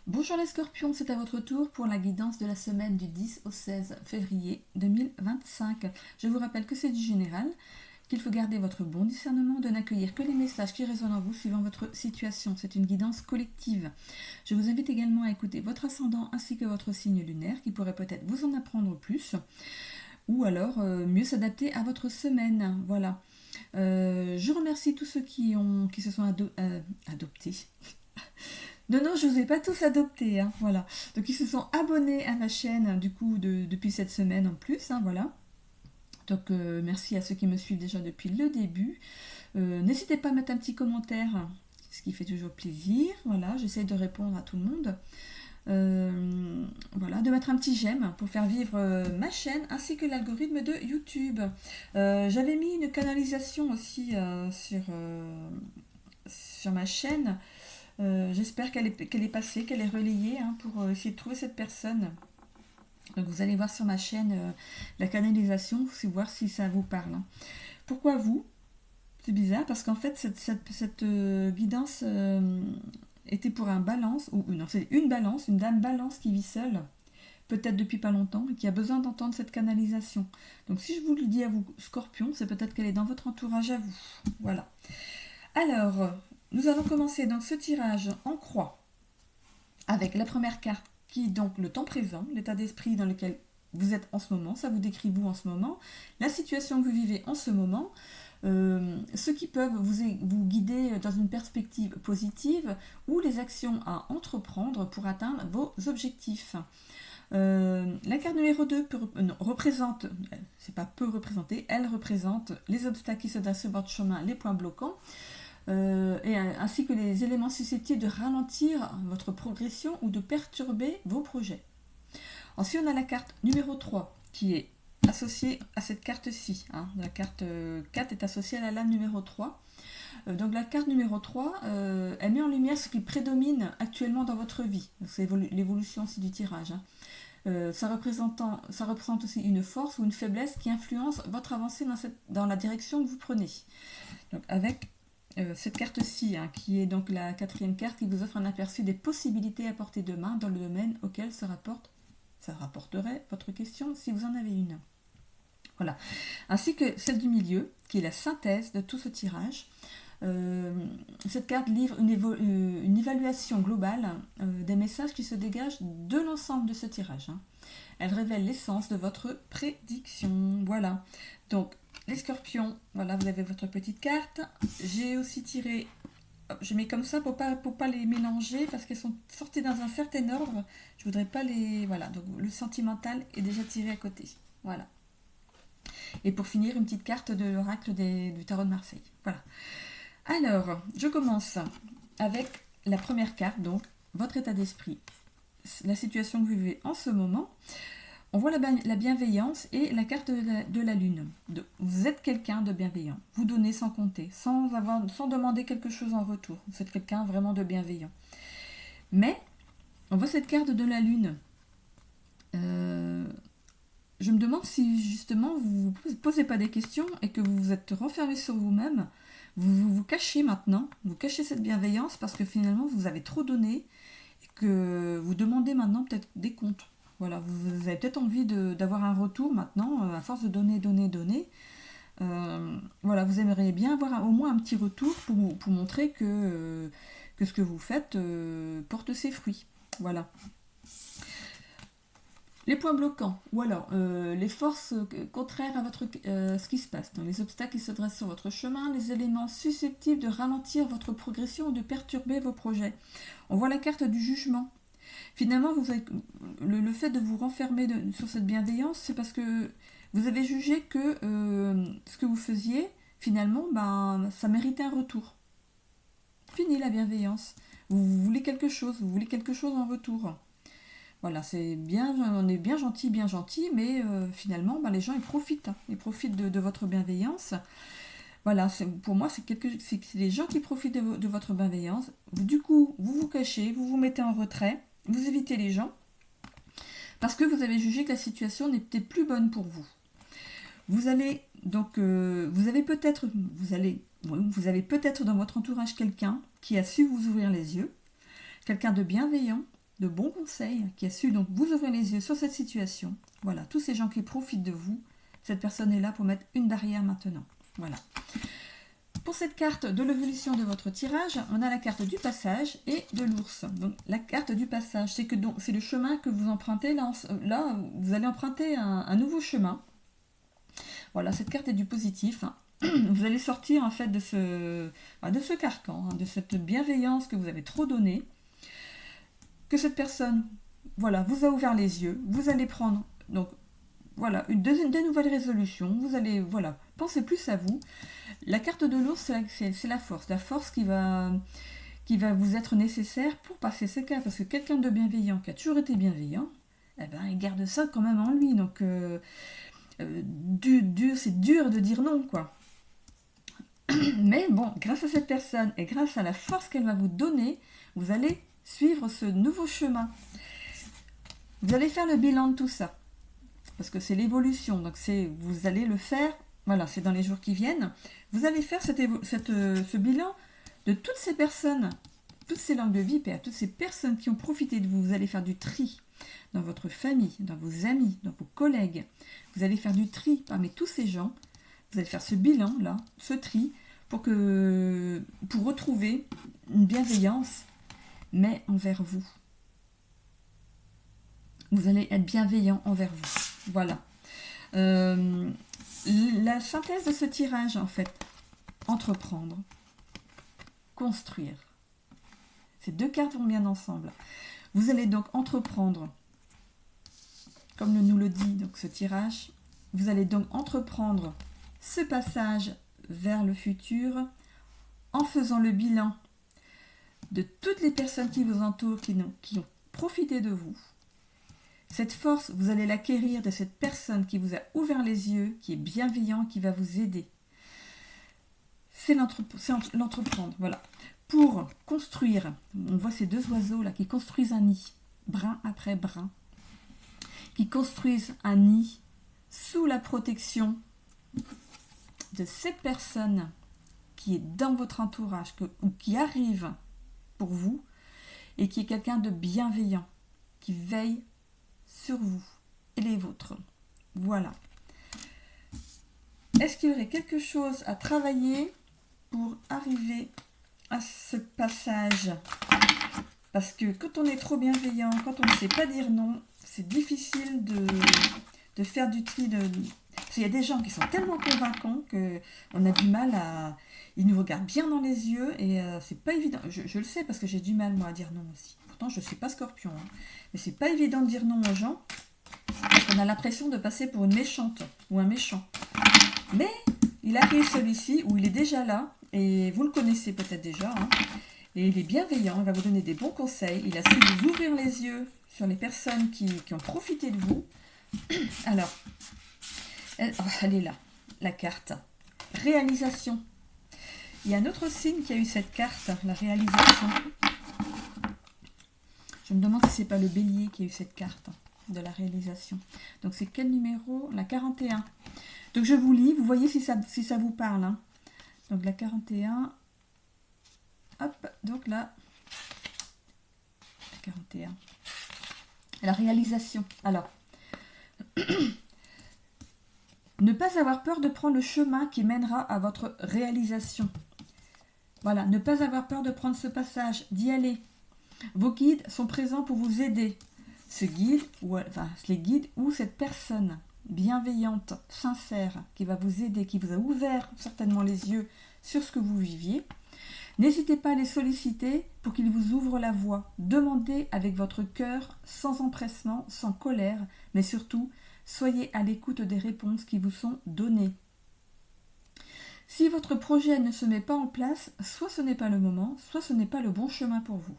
Bonjour les scorpions, c'est à votre tour pour la guidance de la semaine du 10 au 16 février 2025. Je vous rappelle que c'est du général, qu'il faut garder votre bon discernement, de n'accueillir que les messages qui résonnent en vous suivant votre situation. C'est une guidance collective. Je vous invite également à écouter votre ascendant ainsi que votre signe lunaire qui pourrait peut-être vous en apprendre plus ou alors mieux s'adapter à votre semaine. Voilà. Je remercie tous ceux qui se sont adoptés. Non, je ne vous ai pas tous adoptés, hein, voilà. Donc ils se sont abonnés à ma chaîne, du coup, depuis cette semaine en plus, hein, voilà. Donc merci à ceux qui me suivent déjà depuis le début. N'hésitez pas à mettre un petit commentaire, ce qui fait toujours plaisir, voilà. J'essaie de répondre à tout le monde. Voilà, de mettre un petit j'aime pour faire vivre ma chaîne ainsi que l'algorithme de YouTube. J'avais mis une canalisation aussi sur ma chaîne. J'espère qu'elle est passée, qu'elle est relayée hein, pour essayer de trouver cette personne. Donc vous allez voir sur ma chaîne la canalisation, voir si ça vous parle. Hein. Pourquoi vous? C'est bizarre parce qu'en fait cette guidance était pour un balance, ou non, c'est une balance, une dame balance qui vit seule, peut-être depuis pas longtemps, et qui a besoin d'entendre cette canalisation. Donc si je vous le dis à vous, Scorpion, c'est peut-être qu'elle est dans votre entourage à vous. Voilà. Alors, nous allons commencer donc ce tirage en croix avec la première carte qui est donc le temps présent, l'état d'esprit dans lequel vous êtes en ce moment, ça vous décrit vous en ce moment, la situation que vous vivez en ce moment, ceux qui peuvent vous guider dans une perspective positive ou les actions à entreprendre pour atteindre vos objectifs. La carte numéro 2 représente, c'est pas peu représenté, elle représente les obstacles qui se dressent sur votre chemin, les points bloquants, ainsi que les éléments susceptibles de ralentir votre progression ou de perturber vos projets. Ensuite, on a la carte numéro 3 qui est associée à cette carte-ci. Hein. La carte 4 est associée à la lame numéro 3. Donc la carte numéro 3, elle met en lumière ce qui prédomine actuellement dans votre vie. C'est l'évolution aussi du tirage. Hein. Ça représente aussi une force ou une faiblesse qui influence votre avancée dans la direction que vous prenez. Donc avec cette carte-ci, hein, qui est donc la quatrième carte qui vous offre un aperçu des possibilités à portée de main dans le domaine auquel ça rapporterait votre question si vous en avez une. Voilà. Ainsi que celle du milieu, qui est la synthèse de tout ce tirage. Cette carte livre une évaluation globale des messages qui se dégagent de l'ensemble de ce tirage. Hein. Elle révèle l'essence de votre prédiction. Voilà. Donc, les scorpions, voilà, vous avez votre petite carte. J'ai aussi tiré, je mets comme ça pour pas les mélanger parce qu'elles sont sorties dans un certain ordre. Je voudrais pas les... Voilà, donc le sentimental est déjà tiré à côté. Voilà. Et pour finir, une petite carte de l'oracle du tarot de Marseille. Voilà. Alors, je commence avec la première carte, donc votre état d'esprit, la situation que vous vivez en ce moment. On voit la bienveillance et la carte de la lune. Vous êtes quelqu'un de bienveillant. Vous donnez sans compter, sans demander quelque chose en retour. Vous êtes quelqu'un vraiment de bienveillant. Mais, on voit cette carte de la lune. Je me demande si justement vous ne vous posez pas des questions et que vous vous êtes renfermé sur vous-même. Vous cachez maintenant, vous cachez cette bienveillance parce que finalement vous avez trop donné et que vous demandez maintenant peut-être des comptes. Voilà, vous avez peut-être envie d'avoir un retour maintenant, à force de donner. Voilà, vous aimeriez bien avoir au moins un petit retour pour montrer que ce que vous faites porte ses fruits. Voilà. Les points bloquants, ou alors les forces contraires à ce qui se passe, donc les obstacles qui se dressent sur votre chemin, les éléments susceptibles de ralentir votre progression ou de perturber vos projets. On voit la carte du jugement. Finalement, le fait de vous renfermer sur cette bienveillance, c'est parce que vous avez jugé que ce que vous faisiez, finalement, ça méritait un retour. Fini la bienveillance. Vous voulez quelque chose en retour. Voilà, c'est bien, on est bien gentil, mais finalement, les gens, ils profitent. Hein. Ils profitent de votre bienveillance. Voilà, pour moi, c'est les gens qui profitent de votre bienveillance. Du coup, vous vous cachez, vous vous mettez en retrait, vous évitez les gens, parce que vous avez jugé que la situation n'était plus bonne pour vous. Vous avez peut-être dans votre entourage quelqu'un qui a su vous ouvrir les yeux, quelqu'un de bienveillant, de bons conseils, qui a su donc vous ouvrir les yeux sur cette situation. Voilà, tous ces gens qui profitent de vous, cette personne est là pour mettre une barrière maintenant. Voilà. Pour cette carte de l'évolution de votre tirage, on a la carte du passage et de l'ours. Donc la carte du passage, c'est que c'est le chemin que vous empruntez. Là vous allez emprunter un nouveau chemin. Voilà, cette carte est du positif. Vous allez sortir en fait de ce carcan, de cette bienveillance que vous avez trop donnée. Que cette personne, voilà, vous a ouvert les yeux. Vous allez prendre donc voilà des nouvelles résolutions. Vous allez penser plus à vous. La carte de l'ours, c'est la force qui va vous être nécessaire pour passer ce cas. Parce que quelqu'un de bienveillant, qui a toujours été bienveillant, il garde ça quand même en lui. Donc, c'est dur de dire non, quoi. Mais bon, grâce à cette personne et grâce à la force qu'elle va vous donner, vous allez suivre ce nouveau chemin. Vous allez faire le bilan de tout ça. Parce que c'est l'évolution. Donc, vous allez le faire. Voilà, c'est dans les jours qui viennent. Vous allez faire ce bilan de toutes ces personnes, toutes ces langues de vipères, toutes ces personnes qui ont profité de vous. Vous allez faire du tri dans votre famille, dans vos amis, dans vos collègues. Vous allez faire du tri parmi tous ces gens. Vous allez faire ce bilan-là, ce tri, pour retrouver une bienveillance, mais envers vous. Vous allez être bienveillant envers vous. Voilà. La synthèse de ce tirage, en fait, entreprendre, construire. Ces deux cartes vont bien ensemble. Vous allez donc entreprendre, comme nous le dit donc ce tirage, vous allez donc entreprendre ce passage vers le futur en faisant le bilan de toutes les personnes qui vous entourent, qui ont profité de vous. Cette force, vous allez l'acquérir de cette personne qui vous a ouvert les yeux, qui est bienveillant, qui va vous aider. C'est l'entreprendre, voilà. Pour construire, on voit ces deux oiseaux là qui construisent un nid, brin après brin, qui construisent un nid sous la protection de cette personne qui est dans votre entourage ou qui arrive pour vous et qui est quelqu'un de bienveillant, qui veille sur vous et les vôtres. Voilà. Est-ce qu'il y aurait quelque chose à travailler pour arriver à ce passage? Parce que quand on est trop bienveillant, quand on ne sait pas dire non, c'est difficile de faire du tri. Parce qu'il y a des gens qui sont tellement convaincants qu'on a du mal à... Ils nous regardent bien dans les yeux et c'est pas évident. Je le sais parce que j'ai du mal, moi, à dire non aussi. Pourtant, je ne suis pas scorpion. Mais c'est pas évident de dire non aux gens. Parce qu'on a l'impression de passer pour une méchante ou un méchant. Mais il arrive celui-ci où il est déjà là. Et vous le connaissez peut-être déjà. Et il est bienveillant. Il va vous donner des bons conseils. Il a su vous ouvrir les yeux sur les personnes qui ont profité de vous. Alors, elle est là. La carte. Réalisation. Il y a un autre signe qui a eu cette carte, la réalisation. Je me demande si c'est pas le bélier qui a eu cette carte de la réalisation. Donc c'est quel numéro? La 41. Donc je vous lis, vous voyez si ça vous parle. Donc la 41. Hop, donc là. La 41. La réalisation. Alors. Ne pas avoir peur de prendre le chemin qui mènera à votre réalisation. Voilà, ne pas avoir peur de prendre ce passage, d'y aller. Vos guides sont présents pour vous aider. Ce guide, les guides ou cette personne bienveillante, sincère, qui va vous aider, qui vous a ouvert certainement les yeux sur ce que vous viviez. N'hésitez pas à les solliciter pour qu'ils vous ouvrent la voie. Demandez avec votre cœur, sans empressement, sans colère, mais surtout, soyez à l'écoute des réponses qui vous sont données. Si votre projet ne se met pas en place, soit ce n'est pas le moment, soit ce n'est pas le bon chemin pour vous.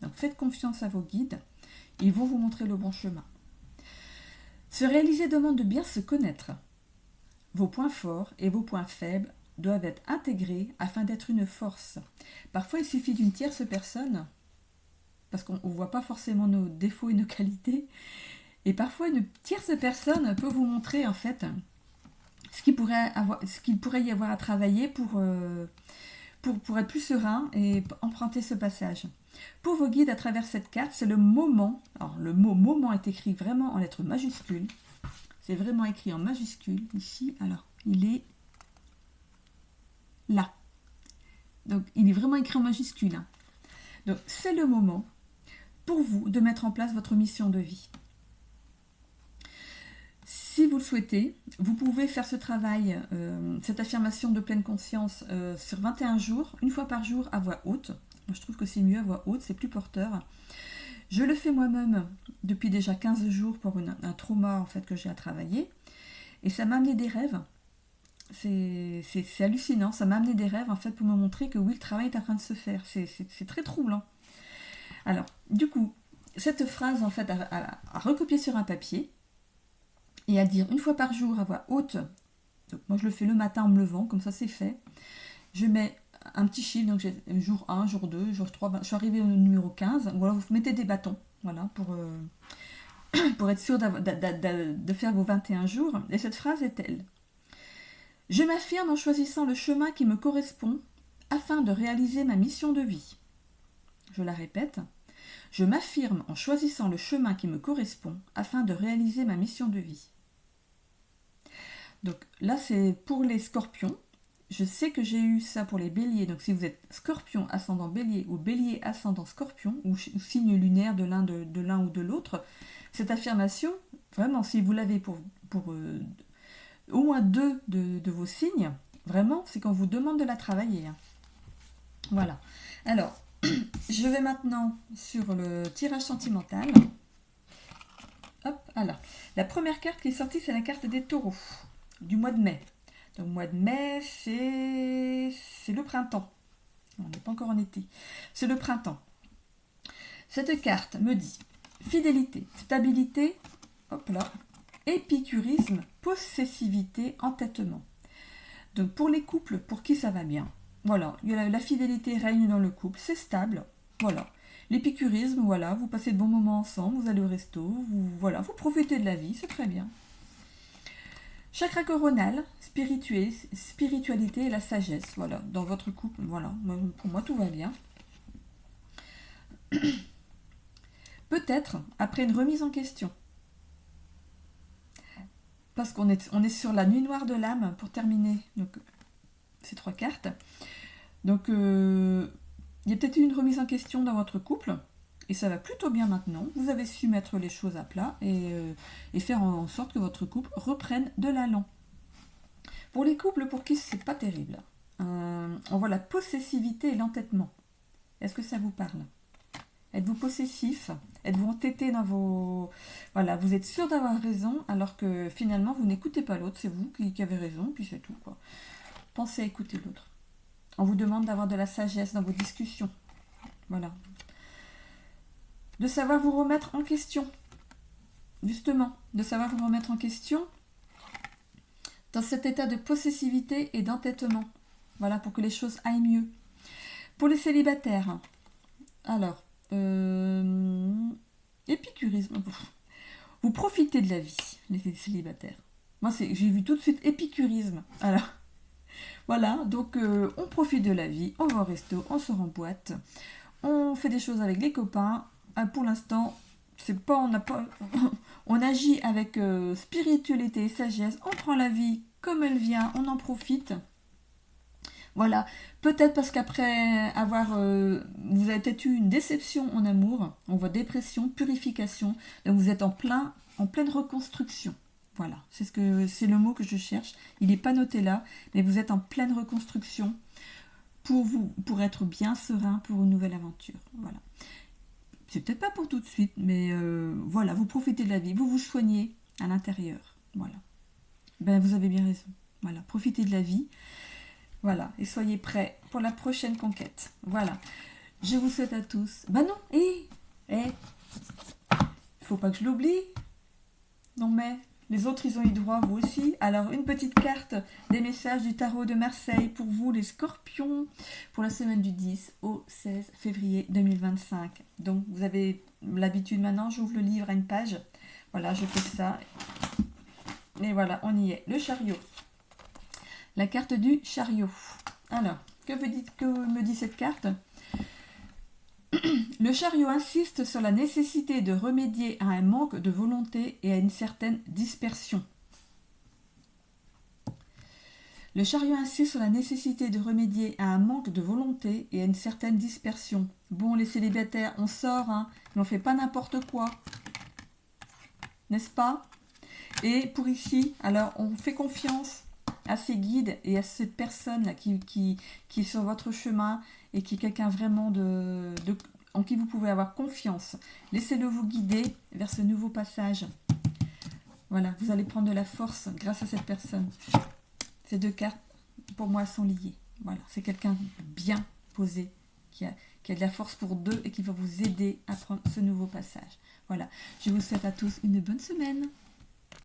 Donc faites confiance à vos guides, ils vont vous montrer le bon chemin. Se réaliser demande de bien se connaître. Vos points forts et vos points faibles doivent être intégrés afin d'être une force. Parfois il suffit d'une tierce personne, parce qu'on ne voit pas forcément nos défauts et nos qualités, et parfois une tierce personne peut vous montrer en fait ce qu'il pourrait y avoir à travailler pour être plus serein et emprunter ce passage. Pour vos guides à travers cette carte, c'est le moment. Alors le mot moment est écrit vraiment en lettres majuscules. C'est vraiment écrit en majuscule ici. Alors il est là. Donc il est vraiment écrit en majuscule. Hein. Donc c'est le moment pour vous de mettre en place votre mission de vie. Si vous le souhaitez, vous pouvez faire ce travail, cette affirmation de pleine conscience sur 21 jours, une fois par jour à voix haute. Moi, je trouve que c'est mieux à voix haute, c'est plus porteur. Je le fais moi-même depuis déjà 15 jours pour un trauma en fait, que j'ai à travailler. Et ça m'a amené des rêves. C'est hallucinant. Ça m'a amené des rêves en fait, pour me montrer que oui, le travail est en train de se faire. C'est très troublant. Alors, du coup, cette phrase en fait, à recopier sur un papier et à dire une fois par jour à voix haute. Donc, moi, je le fais le matin en me levant, comme ça c'est fait. Je mets un petit chiffre, donc j'ai jour 1, jour 2, jour 3, je suis arrivée au numéro 15. Voilà, vous mettez des bâtons, voilà, pour être sûr de faire vos 21 jours. Et cette phrase est telle. Je m'affirme en choisissant le chemin qui me correspond afin de réaliser ma mission de vie. Je la répète. Je m'affirme en choisissant le chemin qui me correspond afin de réaliser ma mission de vie. Donc là, c'est pour les scorpions. Je sais que j'ai eu ça pour les béliers. Donc si vous êtes scorpion ascendant bélier ou bélier ascendant scorpion ou signe lunaire de l'un ou de l'autre, cette affirmation, vraiment, si vous l'avez pour au moins 2 de vos signes, vraiment, c'est qu'on vous demande de la travailler. Hein. Voilà. Alors, je vais maintenant sur le tirage sentimental. Hop, alors. La première carte qui est sortie, c'est la carte des taureaux du mois de mai. Donc, le mois de mai, c'est le printemps. On n'est pas encore en été. C'est le printemps. Cette carte me dit fidélité, stabilité, hop là, épicurisme, possessivité, entêtement. Donc, pour les couples, pour qui ça va bien. Voilà, la fidélité règne dans le couple, c'est stable. Voilà. L'épicurisme, voilà, vous passez de bons moments ensemble, vous allez au resto, vous profitez de la vie, c'est très bien. Chakra coronal, spiritualité et la sagesse, voilà, dans votre couple, voilà, pour moi tout va bien. Peut-être après une remise en question. Parce qu'on est sur la nuit noire de l'âme pour terminer donc, ces 3 cartes. Donc, il y a peut-être eu une remise en question dans votre couple, et ça va plutôt bien maintenant. Vous avez su mettre les choses à plat et faire en sorte que votre couple reprenne de l'allant. Pour les couples pour qui c'est pas terrible, on voit la possessivité et l'entêtement. Est-ce que ça vous parle ? Êtes-vous possessif ? Êtes-vous entêté dans vos... Voilà, vous êtes sûr d'avoir raison, alors que finalement, vous n'écoutez pas l'autre, c'est vous qui avez raison, puis c'est tout, quoi. Pensez à écouter l'autre. On vous demande d'avoir de la sagesse dans vos discussions. Voilà. De savoir vous remettre en question. Justement, de savoir vous remettre en question dans cet état de possessivité et d'entêtement. Voilà, pour que les choses aillent mieux. Pour les célibataires, alors, épicurisme. Vous profitez de la vie, les célibataires. Moi, j'ai vu tout de suite épicurisme. Alors, voilà, donc on profite de la vie, on va au resto, on sort en boîte, on fait des choses avec les copains. Pour l'instant, on agit avec spiritualité et sagesse, on prend la vie comme elle vient, on en profite. Voilà, peut-être parce qu'après vous avez peut-être eu une déception en amour, on voit dépression, purification, donc vous êtes en pleine reconstruction. Voilà, c'est le mot que je cherche. Il n'est pas noté là, mais vous êtes en pleine reconstruction pour être bien serein pour une nouvelle aventure. Voilà. C'est peut-être pas pour tout de suite, mais voilà, vous profitez de la vie, vous vous soignez à l'intérieur. Voilà. Ben, vous avez bien raison. Voilà, profitez de la vie. Voilà, et soyez prêts pour la prochaine conquête. Voilà. Je vous souhaite à tous. Bah non, faut pas que je l'oublie. Non mais, les autres, ils ont eu droit, vous aussi. Alors, une petite carte des messages du tarot de Marseille pour vous, les scorpions, pour la semaine du 10 au 16 février 2025. Donc, vous avez l'habitude maintenant, j'ouvre le livre à une page. Voilà, je fais ça. Et voilà, on y est. Le chariot. La carte du chariot. Alors, Que me dit cette carte? Le chariot insiste sur la nécessité de remédier à un manque de volonté et à une certaine dispersion. Le chariot insiste sur la nécessité de remédier à un manque de volonté et à une certaine dispersion. Bon, les célibataires, on sort, hein, mais on ne fait pas n'importe quoi. N'est-ce pas? Et pour ici, alors on fait confiance à ces guides et à cette personne-là qui est sur votre chemin et qui est quelqu'un vraiment en qui vous pouvez avoir confiance. Laissez-le vous guider vers ce nouveau passage. Voilà, vous allez prendre de la force grâce à cette personne. Ces deux cartes, pour moi, sont liées. Voilà, c'est quelqu'un bien posé, qui a de la force pour deux et qui va vous aider à prendre ce nouveau passage. Voilà, je vous souhaite à tous une bonne semaine.